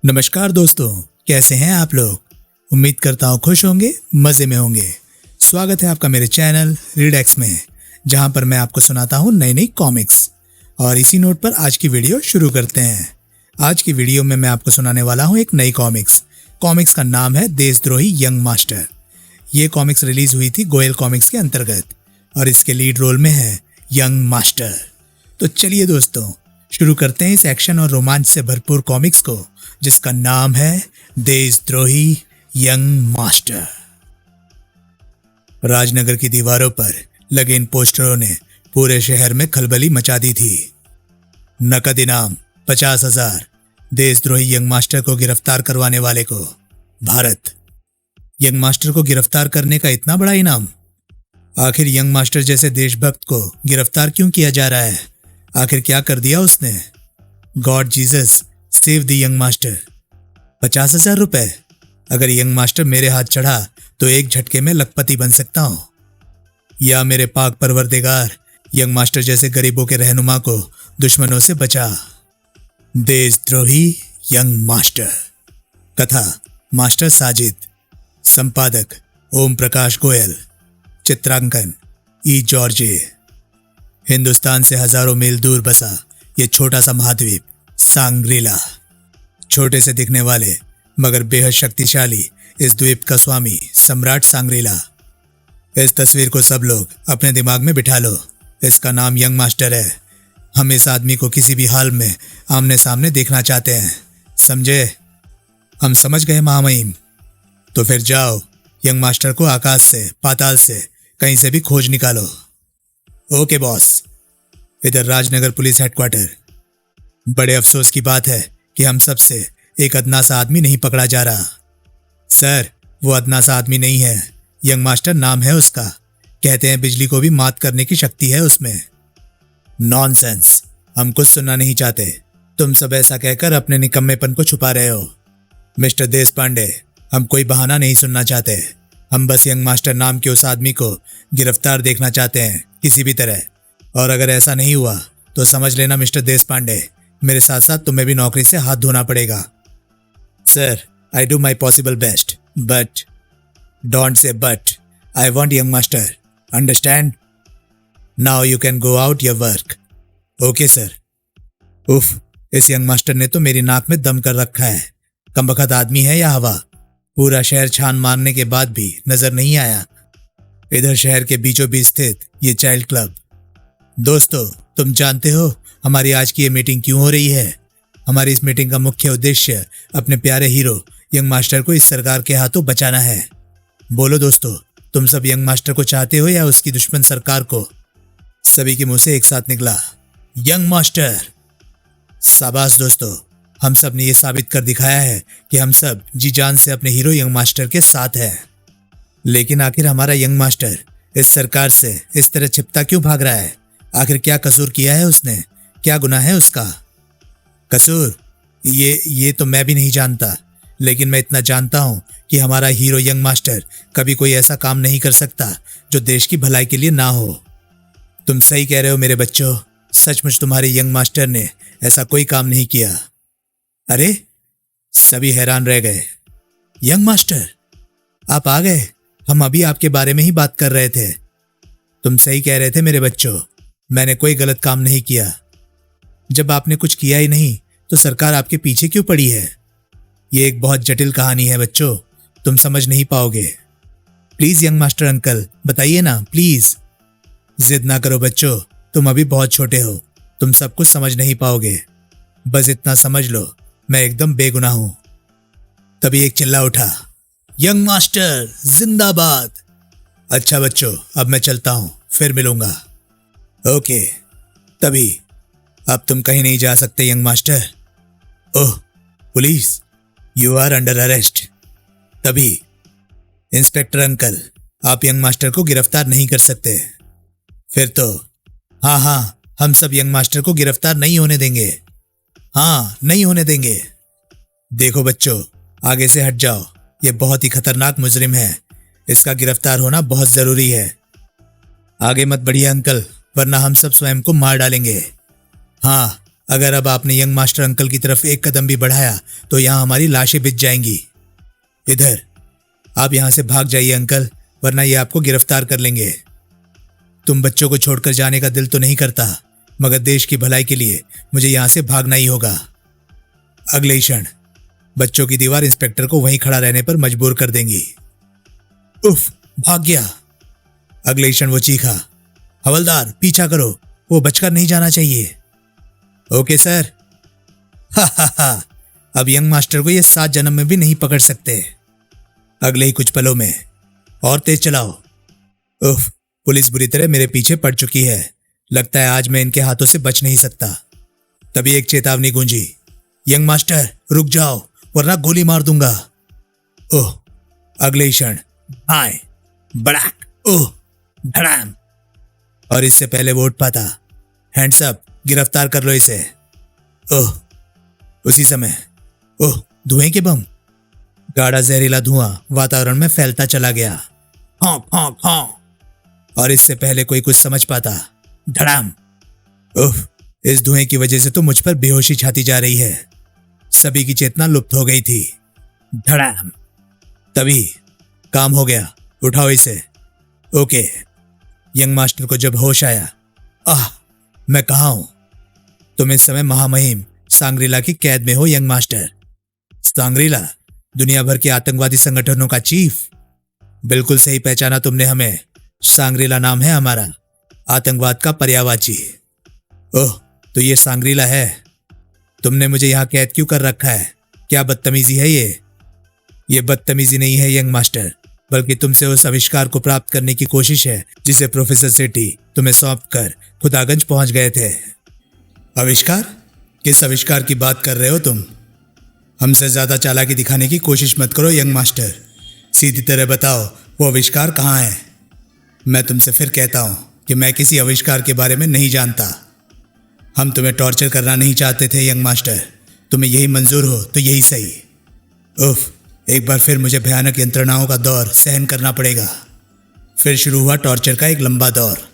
नमस्कार दोस्तों, कैसे हैं आप लोग। उम्मीद करता हूँ खुश होंगे, मज़े में होंगे। स्वागत है आपका मेरे चैनल रीडएक्स में, जहाँ पर मैं आपको सुनाता हूँ नई नई कॉमिक्स। और इसी नोट पर आज की वीडियो शुरू करते हैं। आज की वीडियो में मैं आपको सुनाने वाला हूँ एक नई कॉमिक्स का नाम है देशद्रोही यंग मास्टर। ये कॉमिक्स रिलीज हुई थी गोयल कॉमिक्स के अंतर्गत और इसके लीड रोल में है यंग मास्टर। तो चलिए दोस्तों, शुरू करते हैं इस एक्शन और रोमांच से भरपूर कॉमिक्स को, जिसका नाम है देशद्रोही यंग मास्टर। राजनगर की दीवारों पर लगे इन पोस्टरों ने पूरे शहर में खलबली मचा दी थी। नकद इनाम 50,000, देशद्रोही यंग मास्टर को गिरफ्तार करवाने वाले को भारत। यंग मास्टर को गिरफ्तार करने का इतना बड़ा इनाम। आखिर यंग मास्टर जैसे देशभक्त को गिरफ्तार क्यों किया जा रहा है? आखिर क्या कर दिया उसने? God Jesus save the young master. 50,000 रुपए। अगर यंग मास्टर मेरे हाथ चढ़ा तो एक झटके में लखपति बन सकता हूं। या मेरे पाक परवरदिगार, यंग मास्टर जैसे गरीबों के रहनुमा को दुश्मनों से बचा। देशद्रोही यंग मास्टर। कथा मास्टर साजिद। संपादक ओम प्रकाश गोयल। चित्रांकन ई जॉर्जे। हिंदुस्तान से हजारों मील दूर बसा ये छोटा सा महाद्वीप सांग्रीला। छोटे से दिखने वाले मगर बेहद शक्तिशाली इस द्वीप का स्वामी सम्राट सांग्रीला। इस तस्वीर को सब लोग अपने दिमाग में बिठा लो। इसका नाम यंग मास्टर है। हम इस आदमी को किसी भी हाल में आमने सामने देखना चाहते हैं, समझे? हम समझ गए महामहिम। तो फिर जाओ, यंग मास्टर को आकाश से, पाताल से, कहीं से भी खोज निकालो। Okay boss. इधर राजनगर पुलिस हेडक्वार्टर। बड़े अफसोस की बात है कि हम सबसे एक अदना सा आदमी नहीं पकड़ा जा रहा। सर, वो अदना सा आदमी नहीं है, यंग मास्टर नाम है उसका। कहते हैं बिजली को भी मात करने की शक्ति है उसमें। नॉनसेंस, हम कुछ सुनना नहीं चाहते। तुम सब ऐसा कहकर अपने निकम्मेपन को छुपा रहे हो। मिस्टर देश पांडे, हम कोई बहाना नहीं सुनना चाहते। हम बस यंग मास्टर नाम के उस आदमी को गिरफ्तार देखना चाहते हैं किसी भी तरह। और अगर ऐसा नहीं हुआ तो समझ लेना मिस्टर देश पांडे, मेरे साथ साथ तुम्हें भी नौकरी से हाथ धोना पड़ेगा। Sir, I do my possible best, but don't say but. I want young master, understand? Now you can go out your work. Okay sir. उफ, इस यंग मास्टर ने तो मेरी नाक में दम कर रखा है। कमबख्त आदमी है या हवा? पूरा शहर छान मारने के बाद भी नजर नहीं आया। इधर शहर के बीचों बीच स्थित ये चाइल्ड क्लब। दोस्तों, तुम जानते हो हमारी आज की ये मीटिंग क्यों हो रही है? हमारी इस मीटिंग का मुख्य उद्देश्य अपने प्यारे हीरो यंग मास्टर को इस सरकार के हाथों बचाना है। बोलो दोस्तों, तुम सब यंग मास्टर को चाहते हो या उसकी दुश्मन सरकार को? सभी के मुंह से एक साथ निकला, यंग मास्टर। शाबाश दोस्तों, हम सब ने ये साबित कर दिखाया है कि हम सब जी जान से अपने हीरो यंग मास्टर के साथ हैं। लेकिन आखिर हमारा यंग मास्टर इस सरकार से इस तरह छिपता क्यों भाग रहा है? आखिर क्या कसूर किया है उसने? क्या गुनाह है उसका? कसूर ये तो मैं भी नहीं जानता, लेकिन मैं इतना जानता हूं कि हमारा हीरो यंग मास्टर कभी कोई ऐसा काम नहीं कर सकता जो देश की भलाई के लिए ना हो। तुम सही कह रहे हो मेरे बच्चों, सचमुच तुम्हारे यंग मास्टर ने ऐसा कोई काम नहीं किया। अरे, सभी हैरान रह गए। यंग मास्टर, आप आ गए? हम अभी आपके बारे में ही बात कर रहे थे। तुम सही कह रहे थे मेरे बच्चों, मैंने कोई गलत काम नहीं किया। जब आपने कुछ किया ही नहीं तो सरकार आपके पीछे क्यों पड़ी है? ये एक बहुत जटिल कहानी है बच्चों, तुम समझ नहीं पाओगे। प्लीज यंग मास्टर अंकल, बताइए ना प्लीज। जिद ना करो बच्चों, तुम अभी बहुत छोटे हो, तुम सब कुछ समझ नहीं पाओगे। बस इतना समझ लो, मैं एकदम बेगुनाह हूं। तभी एक चिल्ला उठा, यंग मास्टर जिंदाबाद। अच्छा बच्चों, अब मैं चलता हूं, फिर मिलूंगा। ओके। तभी, अब तुम कहीं नहीं जा सकते young master. Oh police, you are under arrest. तभी, इंस्पेक्टर अंकल, आप यंग मास्टर को गिरफ्तार नहीं कर सकते। फिर तो हाँ, हम सब यंग मास्टर को गिरफ्तार नहीं होने देंगे। हाँ, नहीं होने देंगे। देखो बच्चों, आगे से हट जाओ, ये बहुत ही खतरनाक मुजरिम है, इसका गिरफ्तार होना बहुत जरूरी है। आगे मत बढ़िए अंकल, वरना हम सब स्वयं को मार डालेंगे। हाँ, अगर अब आपने यंग मास्टर अंकल की तरफ एक कदम भी बढ़ाया तो यहाँ हमारी लाशें बिछ जाएंगी। इधर, आप यहाँ से भाग जाइए अंकल, वरना ये आपको गिरफ्तार कर लेंगे। तुम बच्चों को छोड़कर जाने का दिल तो नहीं करता, मगर देश की भलाई के लिए मुझे यहाँ से भागना ही होगा। अगले ही क्षण बच्चों की दीवार इंस्पेक्टर को वहीं खड़ा रहने पर मजबूर कर देंगी। उफ, भाग गया। अगले ही क्षण वो चीखा, हवलदार पीछा करो, वो बचकर नहीं जाना चाहिए। Okay sir. हा हा हा, अब यंग मास्टर को ये 7 जन्म में भी नहीं पकड़ सकते। अगले ही कुछ पलों में, और तेज चलाओ। उफ, पुलिस बुरी तरह मेरे पीछे पड़ चुकी है। लगता है आज मैं इनके हाथों से बच नहीं सकता। तभी एक चेतावनी गूंजी, यंग मास्टर रुक जाओ, वरना गोली मार दूंगा। ओह, अगले ही क्षण आए बड़ाक, ओह धड़ाम। और इससे पहले वो उठ पाता, हैंड्स अप, गिरफ्तार कर लो इसे। ओह, उसी समय ओह, धुएं के बम। गाढ़ा जहरीला धुआं वातावरण में फैलता चला गया। हाँ हाँ हाँ। और इससे पहले कोई कुछ समझ पाता, धड़ाम। उफ, इस धुएं की वजह से तो मुझ पर बेहोशी छाती जा रही है। सभी की चेतना लुप्त हो गई थी। धड़ाम। तभी काम हो गया, उठाओ इसे। ओके। यंग मास्टर को जब होश आया, आह, मैं कहाँ हूं? तुम इस समय महामहिम सांग्रीला की कैद में हो यंग मास्टर। सांग्रीला, दुनिया भर के आतंकवादी संगठनों का चीफ। बिल्कुल सही पहचाना तुमने हमें। सांग्रीला नाम है हमारा, आतंकवाद का पर्यायवाची। ओह, तो ये सांग्रीला है। तुमने मुझे यहां कैद क्यों कर रखा है? क्या बदतमीजी है ये? ये बदतमीजी नहीं है यंग मास्टर, बल्कि तुमसे उस आविष्कार को प्राप्त करने की कोशिश है जिसे प्रोफेसर सेठी तुम्हें सौंप कर खुदागंज पहुंच गए थे। आविष्कार? किस आविष्कार की बात कर रहे हो तुम? हमसे ज्यादा चालाकी दिखाने की कोशिश मत करो यंग मास्टर। सीधी तरह बताओ, वो आविष्कार कहाँ है? मैं तुमसे फिर कहता हूं कि मैं किसी आविष्कार के बारे में नहीं जानता। हम तुम्हें टॉर्चर करना नहीं चाहते थे यंग मास्टर। तुम्हें यही मंजूर हो तो यही सही। उफ, एक बार फिर मुझे भयानक यंत्रणाओं का दौर सहन करना पड़ेगा। फिर शुरू हुआ टॉर्चर का एक लंबा दौर।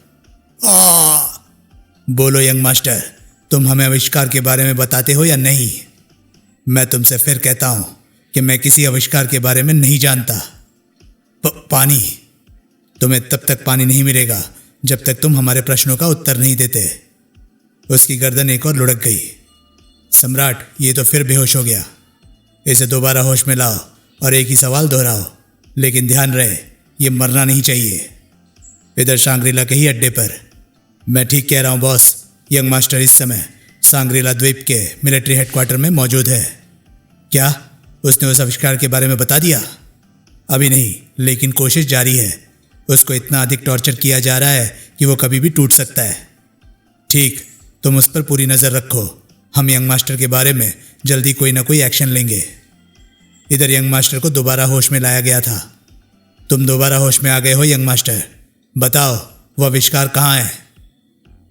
बोलो यंग मास्टर, तुम हमें आविष्कार के बारे में बताते हो या नहीं? मैं तुमसे फिर कहता हूं कि मैं किसी आविष्कार के बारे में नहीं जानता। पानी। तुम्हें तब तक पानी नहीं मिलेगा जब तक तुम हमारे प्रश्नों का उत्तर नहीं देते। उसकी गर्दन एक और लुढ़क गई। सम्राट, ये तो फिर बेहोश हो गया। इसे दोबारा होश में लाओ और एक ही सवाल दोहराओ, लेकिन ध्यान रहे, ये मरना नहीं चाहिए। इधर सांग्रीला के ही अड्डे पर। मैं ठीक कह रहा हूँ बॉस। यंग मास्टर इस समय सांग्रीला द्वीप के मिलिट्री हेडक्वार्टर में मौजूद है। क्या उसने उस आविष्कार के बारे में बता दिया? अभी नहीं, लेकिन कोशिश जारी है। उसको इतना अधिक टॉर्चर किया जा रहा है कि वो कभी भी टूट सकता है। ठीक, तुम उस पर पूरी नज़र रखो। हम यंग मास्टर के बारे में जल्दी कोई ना कोई एक्शन लेंगे। इधर यंग मास्टर को दोबारा होश में लाया गया था। तुम दोबारा होश में आ गए हो यंग मास्टर। बताओ, वो आविष्कार कहाँ है?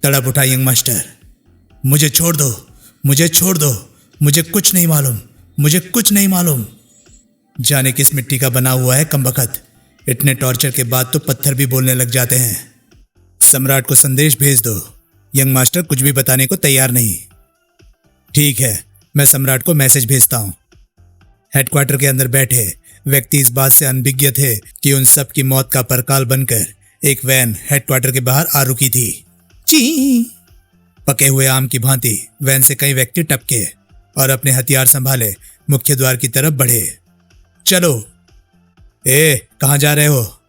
तड़प उठा यंग मास्टर। मुझे छोड़ दो, मुझे छोड़ दो, मुझे कुछ नहीं मालूम, मुझे कुछ नहीं मालूम। जाने किस मिट्टी का बना हुआ है कमबख्त। इतने टॉर्चर के बाद तो पत्थर भी बोलने लग जाते हैं। सम्राट को संदेश भेज दो। यंग मास्टर कुछ भी बताने को तैयार नहीं। ठीक है, मैं सम्राट को मैसेज भेजता हूं। हेडक्वार्टर के अंदर बैठे व्यक्ति इस बात से अनभिज्ञ थे कि उन सब की मौत का परकाल बनकर एक वैन हेडक्वार्टर के बाहर आ रुकी थी। ची! पके हुए आम की भांति वैन से कई व्यक्ति टपके और अपने हथियार संभाले मुख्य द्वार की तरफ बढ़े। चलो। कहां जा रहे हो?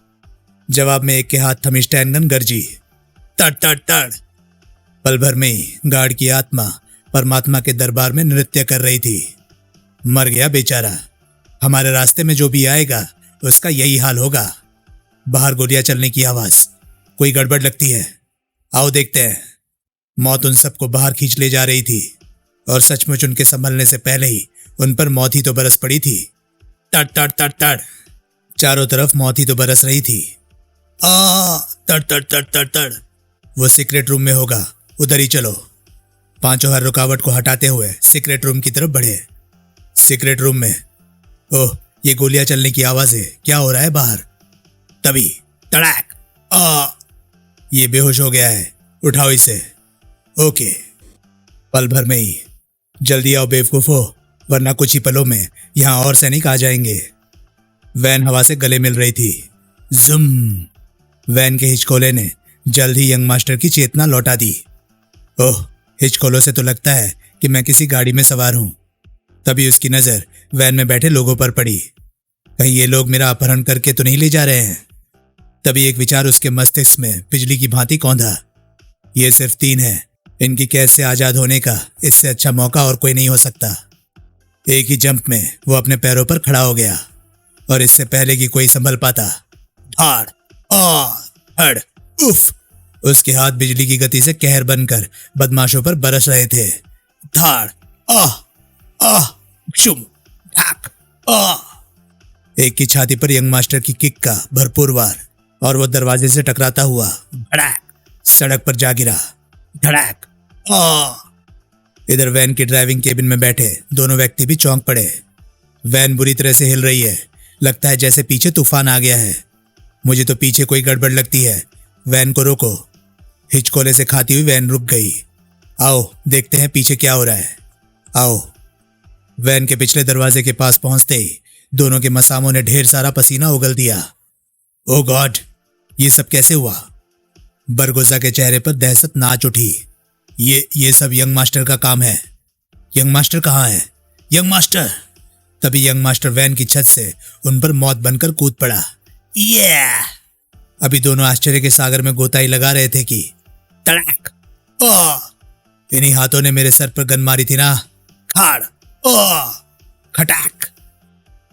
जवाब में एक के हाथ थमी स्टैनगन गरजी। तड़ तड़ तड़। पल भर में ही गार्ड की आत्मा परमात्मा के दरबार में नृत्य कर रही थी। मर गया बेचारा। हमारे रास्ते में जो भी आएगा उसका यही हाल होगा। बाहर गोलियां चलने की आवाज। कोई गड़बड़ लगती है। आओ देखते हैं। मौत उन सबको बाहर खींच ले जा रही थी और सचमुच उनके संभलने से पहले ही उन पर मौत ही तो बरस पड़ी थी। तड़ तड़ तड़ तड़। चारों तरफ मौत ही तो बरस रही थी। तड़ तड़ तड़ तड़ तड़। वो सीक्रेट रूम में होगा, उधर ही चलो। पांचों हर रुकावट को हटाते हुए सीक्रेट रूम की तरफ बढ़े। सीक्रेट रूम में ओह, ये गोलियां चलने की आवाज है। क्या हो रहा है बाहर? तभी तड़ाक। ये बेहोश हो गया है, उठाओ इसे। ओके। पल भर में ही। जल्दी आओ बेवकूफो, वरना कुछ ही पलों में यहाँ और सैनिक आ जाएंगे। वैन हवा से गले मिल रही थी। जुम। वैन के हिचकोले ने जल्द ही यंग मास्टर की चेतना लौटा दी। ओह, हिचकोलों से तो लगता है कि मैं किसी गाड़ी में सवार हूं। तभी उसकी नजर वैन में बैठे लोगों पर पड़ी। कहीं ये लोग मेरा अपहरण करके तो नहीं ले जा रहे हैं। तभी एक विचार उसके मस्तिष्क में बिजली की भांति कौंधा। ये सिर्फ 3 है, इनकी कैद से आजाद होने का इससे अच्छा मौका और कोई नहीं हो सकता। एक ही जंप में वो अपने पैरों पर खड़ा हो गया और इससे पहले कि कोई संभल पाता, धाड़, आ, हड़, उफ। उसके हाथ बिजली की गति से कहर बनकर बदमाशों पर बरस रहे थे। धाड़, शुम, ढाक, एक की छाती पर यंग मास्टर की किक का भरपूर वार और वो दरवाजे से टकराता हुआ भड़ाक सड़क पर जा गिरा। धड़ाक। इधर वैन की ड्राइविंग केबिन में बैठे दोनों व्यक्ति भी चौंक पड़े। वैन बुरी तरह से हिल रही है, लगता है जैसे पीछे तूफान आ गया है। मुझे तो पीछे कोई गड़बड़ लगती है। वैन को रोको। हिचकोले से खाती हुई वैन रुक गई। आओ देखते हैं पीछे क्या हो रहा है। आओ। वैन के पिछले दरवाजे के पास पहुंचते ही दोनों के मसामों ने ढेर सारा पसीना उगल दिया। ओ गॉड, ये सब कैसे हुआ? बरगोसा के चेहरे पर दहशत नाच उठी। ये सब यंग मास्टर का काम है। यंग मास्टर कहाँ है? Young master! तभी यंग मास्टर वैन की छत से उन पर मौत बनकर कूद पड़ा। अभी दोनों आश्चर्य के सागर में गोताई लगा रहे थे कि तड़ाक! इन्हीं हाथों ने मेरे सर पर गन मारी थी ना। खाड़! खटाक!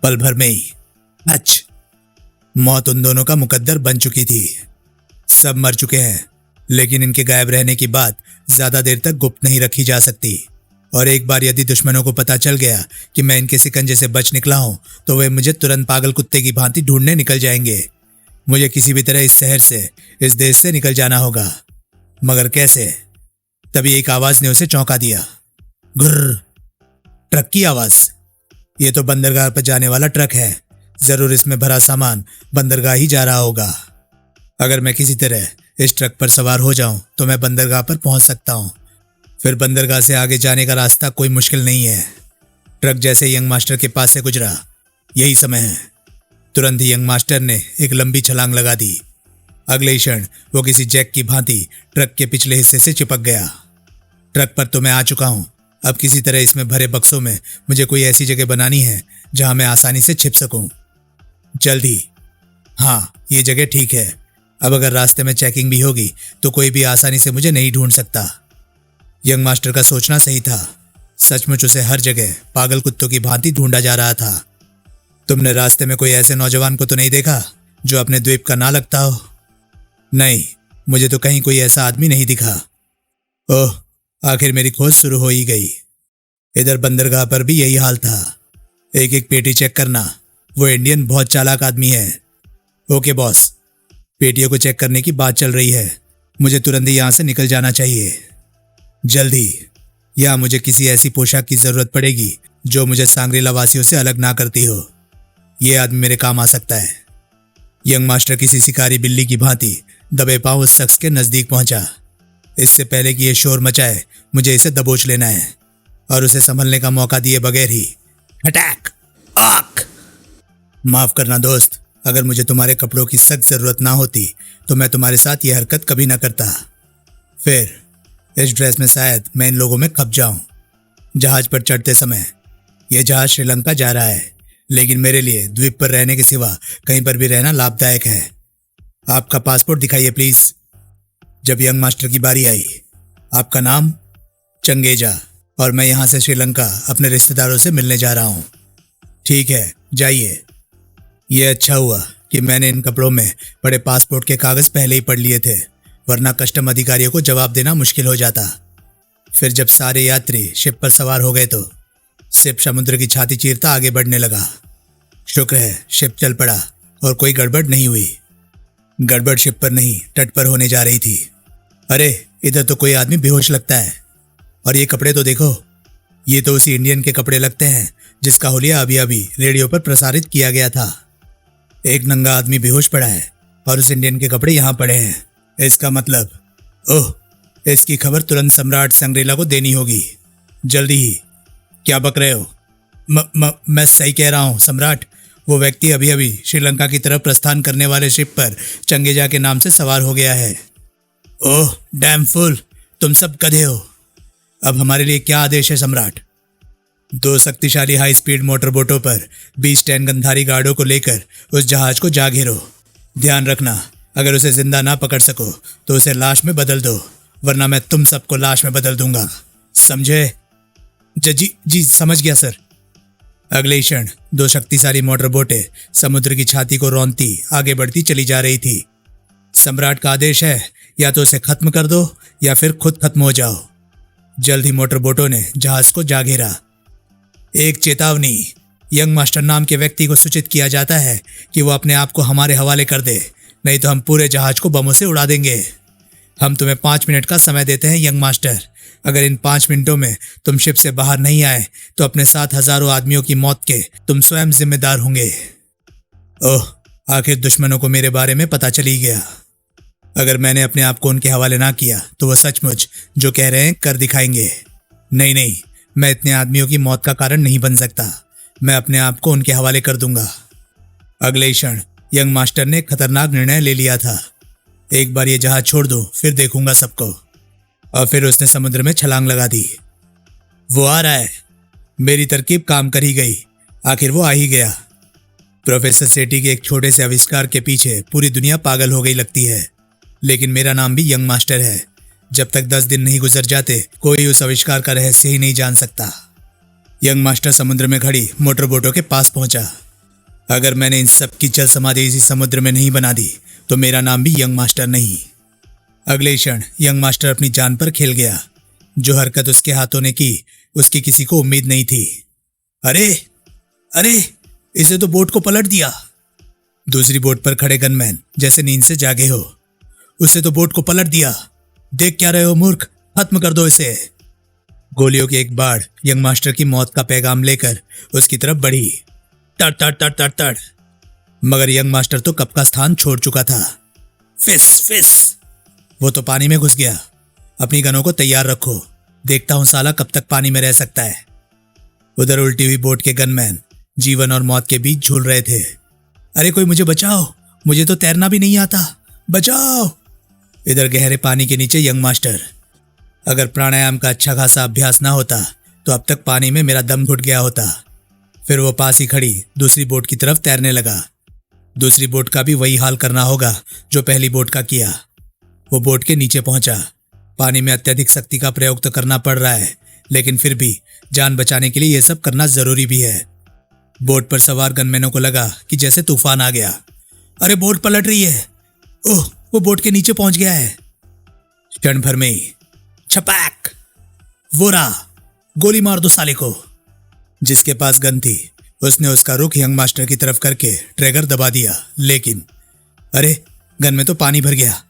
पल भर में ही हच! मौत उन दोनों का मुकद्दर बन चुकी थी। सब मर चुके हैं, लेकिन इनके गायब रहने की बात ज्यादा देर तक गुप्त नहीं रखी जा सकती। और एक बार यदि दुश्मनों को पता चल गया कि मैं इनके शिकंजे से बच निकला हूं, तो वे मुझे तुरंत पागल कुत्ते की भांति ढूंढने निकल जाएंगे। मुझे किसी भी तरह इस शहर से, इस देश से निकल जाना होगा, मगर कैसे? तभी एक आवाज ने उसे चौंका दिया। घुर्र! ट्रक की आवाज। ये तो बंदरगाह पर जाने वाला ट्रक है। जरूर इसमें भरा सामान बंदरगाह ही जा रहा होगा। अगर मैं किसी तरह इस ट्रक पर सवार हो जाऊं तो मैं बंदरगाह पर पहुंच सकता हूं। फिर बंदरगाह से आगे जाने का रास्ता कोई मुश्किल नहीं है। ट्रक जैसे यंग मास्टर के पास से गुजरा, यही समय है। तुरंत ही यंग मास्टर ने एक लंबी छलांग लगा दी। अगले ही क्षण वो किसी जैक की भांति ट्रक के पिछले हिस्से से चिपक गया। ट्रक पर तो मैं आ चुका हूं। अब किसी तरह इसमें भरे बक्सों में मुझे कोई ऐसी जगह बनानी है जहां मैं आसानी से छिप सकूं। जल्दी। हाँ, ये जगह ठीक है। अब अगर रास्ते में चेकिंग भी होगी तो कोई भी आसानी से मुझे नहीं ढूंढ सकता। यंग मास्टर का सोचना सही था। सचमुच उसे हर जगह पागल कुत्तों की भांति ढूंढा जा रहा था। तुमने रास्ते में कोई ऐसे नौजवान को तो नहीं देखा जो अपने द्वीप का ना लगता हो? नहीं, मुझे तो कहीं कोई ऐसा आदमी नहीं दिखा। ओह, आखिर मेरी खोज शुरू हो ही गई। इधर बंदरगाह पर भी यही हाल था। एक एक पेटी चेक करना। वो इंडियन बहुत चालाक आदमी है। ओके बॉस, पेटियों को चेक करने की बात चल रही है। मुझे तुरंत ही यहां से निकल जाना चाहिए। जल्दी। या मुझे किसी ऐसी पोशाक की जरूरत पड़ेगी जो मुझे सांग्रीला वासियों से अलग ना करती हो। यह आदमी मेरे काम आ सकता है। यंग मास्टर किसी शिकारी बिल्ली की भांति दबे पांव उस शख्स के नजदीक पहुंचा। इससे पहले कि यह शोर मचाए, मुझे इसे दबोच लेना है और उसे संभलने का मौका दिए बगैर ही अटैक! आक! माफ करना दोस्त, अगर मुझे तुम्हारे कपड़ों की सख्त जरूरत ना होती तो मैं तुम्हारे साथ यह हरकत कभी ना करता। फिर इस ड्रेस में शायद मैं इन लोगों में खप जाऊं। जहाज पर चढ़ते समय यह जहाज श्रीलंका जा रहा है, लेकिन मेरे लिए द्वीप पर रहने के सिवा कहीं पर भी रहना लाभदायक है। आपका पासपोर्ट दिखाइए प्लीज। जब यंग मास्टर की बारी आई। आपका नाम? चंगेजा, और मैं यहां से श्रीलंका अपने रिश्तेदारों से मिलने जा रहा हूं। ठीक है, जाइए। यह अच्छा हुआ कि मैंने इन कपड़ों में पड़े पासपोर्ट के कागज पहले ही पढ़ लिए थे, वरना कस्टम अधिकारियों को जवाब देना मुश्किल हो जाता। फिर जब सारे यात्री शिप पर सवार हो गए तो शिप समुद्र की छाती चीरता आगे बढ़ने लगा। शुक्र है शिप चल पड़ा और कोई गड़बड़ नहीं हुई। गड़बड़ शिप पर नहीं, तट पर होने जा रही थी। अरे, इधर तो कोई आदमी बेहोश लगता है। और ये कपड़े तो देखो, ये तो उसी इंडियन के कपड़े लगते हैं जिसका हुलिया अभी अभी रेडियो पर प्रसारित किया गया था। एक नंगा आदमी बेहोश पड़ा है और उस इंडियन के कपड़े यहाँ पड़े हैं। इसका मतलब, ओह, इसकी खबर तुरंत सम्राट संग्रेला को देनी होगी, जल्दी ही। क्या बक रहे हो? मैं सही कह रहा हूँ सम्राट। वो व्यक्ति अभी अभी श्रीलंका की तरफ प्रस्थान करने वाले शिप पर चंगेजा के नाम से सवार हो गया है। ओह डैम फुल, तुम सब गधे हो। अब हमारे लिए क्या आदेश है सम्राट? 2 शक्तिशाली हाई स्पीड मोटर बोटों पर 20 टैन गंधारी गार्डों को लेकर उस जहाज को जा घेरो। ध्यान रखना, अगर उसे जिंदा ना पकड़ सको तो उसे लाश में बदल दो, वरना मैं तुम सबको लाश में बदल दूंगा, समझे? जी जी समझ गया सर। अगले ही क्षण 2 शक्तिशाली मोटर बोटें समुद्र की छाती को रौंदती आगे बढ़ती चली जा रही थी। सम्राट का आदेश है, या तो उसे खत्म कर दो या फिर खुद खत्म हो जाओ। जल्द ही मोटर बोटों ने जहाज को जा घेरा। एक चेतावनी, यंग मास्टर नाम के व्यक्ति को सूचित किया जाता है कि वो अपने आप को हमारे हवाले कर दे, नहीं तो हम पूरे जहाज को बमों से उड़ा देंगे। हम तुम्हें 5 मिनट का समय देते हैं यंग मास्टर। अगर इन 5 मिनटों में तुम शिप से बाहर नहीं आए तो अपने साथ हजारों आदमियों की मौत के तुम स्वयं जिम्मेदार होंगे। ओह, आखिर दुश्मनों को मेरे बारे में पता चल ही गया। अगर मैंने अपने आप को उनके हवाले ना किया तो वो सचमुच जो कह रहे हैं कर दिखाएंगे। नहीं नहीं, मैं इतने आदमियों की मौत का कारण नहीं बन सकता। मैं अपने आप को उनके हवाले कर दूंगा। अगले ही क्षण यंग मास्टर ने एक खतरनाक निर्णय ले लिया था। एक बार ये जहाज छोड़ दो, फिर देखूंगा सबको। और फिर उसने समुद्र में छलांग लगा दी। वो आ रहा है। मेरी तरकीब काम कर ही गई, आखिर वो आ ही गया। प्रोफेसर सेठी के एक छोटे से आविष्कार के पीछे पूरी दुनिया पागल हो गई लगती है, लेकिन मेरा नाम भी यंग मास्टर है। जब तक 10 दिन नहीं गुजर जाते कोई उस आविष्कार का रहस्य ही नहीं जान सकता। यंग मास्टर समुद्र में खड़ी मोटर बोटों के पास पहुंचा। अगर मैंने इन सब की जल समाधि इसी समुद्र में नहीं बना दी तो मेरा नाम भी यंग मास्टर नहीं। अगले क्षण यंग मास्टर अपनी जान पर खेल गया। जो हरकत उसके हाथों ने की उसकी किसी को उम्मीद नहीं थी। अरे अरे, इसे तो बोट को पलट दिया। दूसरी बोट पर खड़े गनमैन जैसे नींद से जागे हो। उसे तो बोट को पलट दिया। देख क्या रहे हो मूर्ख, खत्म कर दो इसे। गोलियों की एक बाढ़ यंग मास्टर की मौत का पैगाम लेकर उसकी तरफ बढ़ी। तड़ तड़ तड़ तड़ तड़। मगर यंग मास्टर तो कब का स्थान छोड़ चुका था। फिस फिस। वो तो पानी में घुस गया। अपनी गनों को तैयार रखो, देखता हूं साला कब तक पानी में रह सकता है। उधर उल्टी हुई बोट के गनमैन जीवन और मौत के बीच झूल रहे थे। अरे कोई मुझे बचाओ, मुझे तो तैरना भी नहीं आता, बचाओ। इधर गहरे पानी के नीचे यंग मास्टर। अगर प्राणायाम का अच्छा खासा अभ्यास ना होता तो अब तक पानी में मेरा दम घुट गया होता। फिर वो पास ही खड़ी दूसरी बोट की तरफ तैरने लगा। दूसरी बोट का भी वही हाल करना होगा जो पहली बोट का किया। वो बोट के नीचे पहुंचा। पानी में अत्यधिक शक्ति का प्रयोग तो करना पड़ रहा है, लेकिन फिर भी जान बचाने के लिए यह सब करना जरूरी भी है। बोट पर सवार गनमैनों को लगा कि जैसे तूफान आ गया। अरे बोट पलट रही है। ओह, वो बोट के नीचे पहुंच गया है। क्षण भर में ही छपाक, वो रहा, गोली मार दो साले को। जिसके पास गन थी उसने उसका रुख यंग मास्टर की तरफ करके ट्रिगर दबा दिया, लेकिन अरे गन में तो पानी भर गया।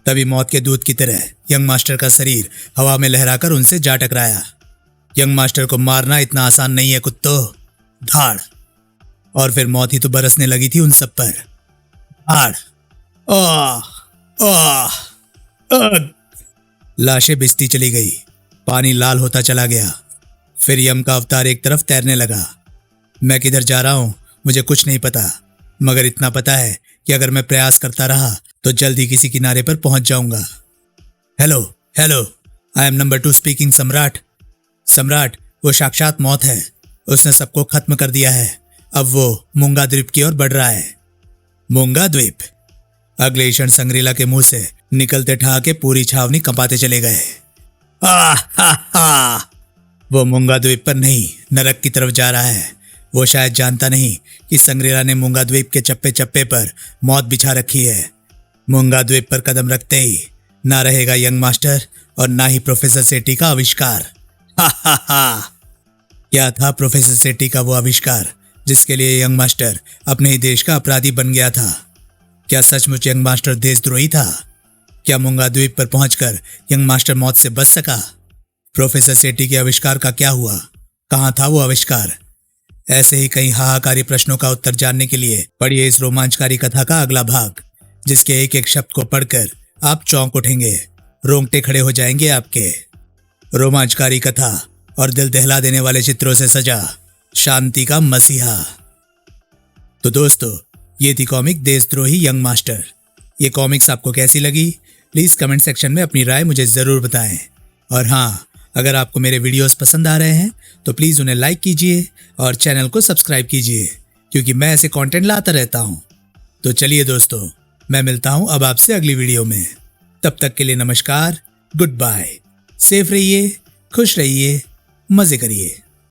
तभी मौत के दूत की तरह यंग मास्टर का शरीर हवा में लहराकर उनसे जा टकराया। यंग मास्टर को मारना इतना आसान नहीं है कुत्तो। धाड़। और फिर मौत ही तो बरसने लगी थी उन सब पर। धाड़। आह आह आह। लाशें भिजती चली गई। पानी लाल होता चला गया। फिर यम का अवतार एक तरफ तैरने लगा। मैं किधर जा रहा हूं मुझे कुछ नहीं पता, मगर इतना पता है कि अगर मैं प्रयास करता रहा तो जल्द ही किसी किनारे पर पहुंच जाऊंगा। Hello hello, I am number 2 speaking सम्राट। सम्राट वो साक्षात मौत है। उसने सबको खत्म कर दिया है। अब वो मूंगा द्वीप की ओर बढ़ रहा है। मूंगा द्वीप। अगले क्षण संग्रीला के मुंह से निकलते ठहाके पूरी छावनी कंपाते चले गए। हा। वो मूंगा द्वीप पर नहीं, नरक की तरफ जा रहा है। वो शायद जानता नहीं कि संग्रीला ने मूंगा द्वीप के चप्पे चप्पे पर मौत बिछा रखी है। मूंगा द्वीप पर कदम रखते ही ना रहेगा यंग मास्टर और ना ही प्रोफेसर सेठी का आविष्कार। हा। क्या था प्रोफेसर सेठी का वो आविष्कार जिसके लिए यंग मास्टर अपने ही देश का अपराधी बन गया था? क्या सचमुच यंग मास्टर देशद्रोही था? क्या मूंगा द्वीप पर पहुंचकर यंग मास्टर मौत से बच सका? प्रोफेसर सेठी के आविष्कार का क्या हुआ? कहां था वो आविष्कार? ऐसे ही कई हाहाकारी प्रश्नों का उत्तर जानने के लिए पढ़िए इस रोमांचकारी कथा का अगला भाग, जिसके एक एक शब्द को पढ़कर आप चौंक उठेंगे रोंगटे खड़े हो जाएंगे आपके। रोमांचकारी कथा और दिल दहला देने वाले चित्रों से सजा शांति का मसीहा। तो दोस्तों, ये थी कॉमिक देशद्रोही यंग मास्टर। ये कॉमिक्स आपको कैसी लगी प्लीज़ कमेंट सेक्शन में अपनी राय मुझे ज़रूर बताएं। और हाँ, अगर आपको मेरे वीडियोस पसंद आ रहे हैं तो प्लीज़ उन्हें लाइक कीजिए और चैनल को सब्सक्राइब कीजिए, क्योंकि मैं ऐसे कंटेंट लाता रहता हूँ। तो चलिए दोस्तों, मैं मिलता हूँ अब आपसे अगली वीडियो में। तब तक के लिए नमस्कार, गुड बाय। सेफ रहिए, खुश रहिए, मज़े करिए।